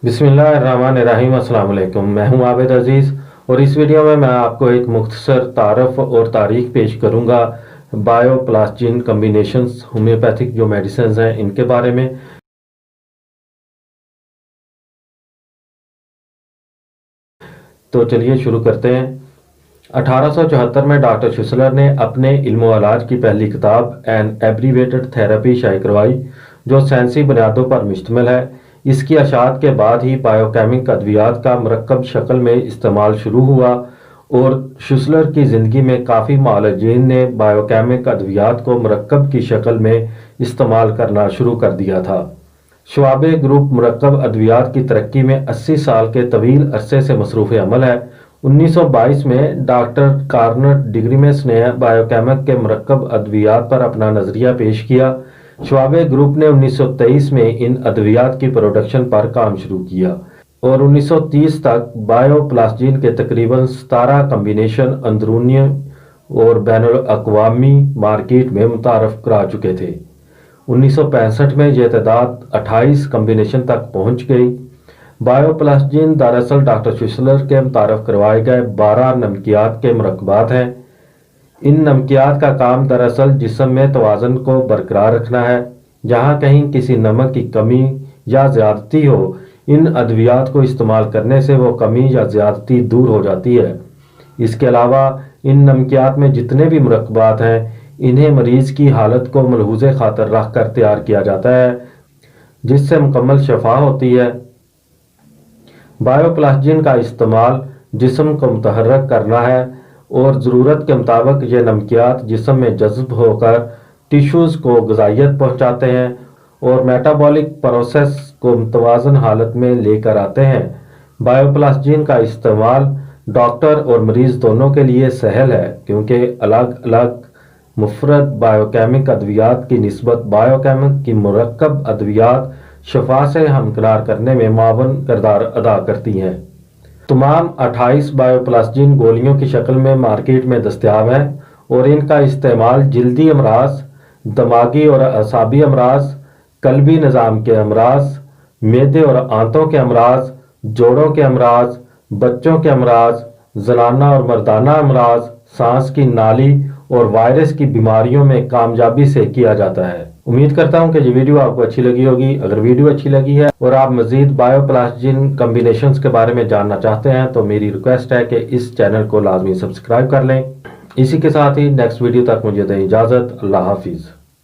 बिस्मिल्लाहिर्रहमानिर्रहीम। अस्सलाम वालेकुम। मैं हूं आबिद अजीज़ और इस वीडियो में मैं आपको एक मुख्तसर तारफ़ और तारीख पेश करूंगा बायोप्लास्टिन कम्बिनेशंस होम्योपैथिक जो मेडिसिन हैं इनके बारे में। तो चलिए शुरू करते हैं। 1874 में डॉक्टर शुसलर ने अपने इल्म इलाज की पहली किताब एन एब्रीवेटेड थेरेपी शाये करवाई जो साइंसी बुनियादों पर मुश्तमिल है। इसकी अशात के बाद ही बायोकेमिक अद्वियात का मरकब शक्ल में इस्तेमाल शुरू हुआ और शुसलर की ज़िंदगी में काफ़ी मुआलजीन ने बायोकेमिक अद्वियात को मरकब की शक्ल में इस्तेमाल करना शुरू कर दिया था। शवाबे ग्रुप मरकब अद्वियात की तरक्की में 80 साल के तवील अरसे से मसरूफ़ अमल है। 1922 में डॉक्टर कार्नर डिग्रीमेस ने बायोकेमिक के मरकब अद्वियात पर अपना नज़रिया पेश किया। शवाबे ग्रुप ने 1923 में इन अद्वियात की प्रोडक्शन पर काम शुरू किया और 1930 तक बायोप्लास्टिन के तकरीबन 17 कम्बिनेशन अंदरूनी और बैनुल अक़वामी मार्केट में मुतारफ़ करा चुके थे। 1965 में यह तादाद 28 कम्बिनेशन तक पहुंच गई। बायोप्लास्टिन दरअसल डॉक्टर शुसलर के मुतारफ़ करवाए गए 12 नमकियात के मरकबात हैं। इन नमकियात का काम दरअसल जिस्म में तवाज़ुन को बरकरार रखना है। जहाँ कहीं किसी नमक की कमी या ज़्यादती हो, इन अद्वियात को इस्तेमाल करने से वो कमी या ज़्यादती दूर हो जाती है। इसके अलावा इन नमकियात में जितने भी मरकबात हैं इन्हें मरीज़ की हालत को मलहूज़े खातर रख कर तैयार किया जाता है जिससे मुकम्मल शफा होती है। बायोप्लास्टिन का इस्तेमाल जिस्म को मुतहर्रक करना है और ज़रूरत के मुताबिक ये नमकियात जिस्म में जज़्ब होकर टिश्यूज़ को ग़िज़ाइयत पहुँचाते हैं और मेटाबॉलिक प्रोसेस को मुतवाज़न हालत में लेकर आते हैं। बायोप्लास्टिन का इस्तेमाल डॉक्टर और मरीज़ दोनों के लिए सहल है क्योंकि अलग अलग मुफरद बायोकेमिक अद्वियात की निस्बत बायोकेमिक की मुरक्कब अद्वियात शफा से हमकिनार करने में मावन किरदार अदा करती हैं। तमाम 28 बायोप्लास्टिन गोलियों की शक्ल में मार्केट में दस्तयाब हैं और इनका इस्तेमाल जल्दी अमराज, दिमागी और असाबी अमराज, कल्बी निज़ाम के अमराज, मैदे और आंतों के अमराज, जोड़ों के अमराज, बच्चों के अमराज, जनाना और मर्दाना अमराज, सांस की नाली और वायरस की बीमारियों में कामयाबी से किया जाता है। उम्मीद करता हूं कि ये वीडियो आपको अच्छी लगी होगी। अगर वीडियो अच्छी लगी है और आप मजीद बायोप्लास्टिन कम्बिनेशंस के बारे में जानना चाहते हैं तो मेरी रिक्वेस्ट है कि इस चैनल को लाजमी सब्सक्राइब कर लें। इसी के साथ ही नेक्स्ट वीडियो तक मुझे दें इजाज़त। अल्लाह हाफिज़।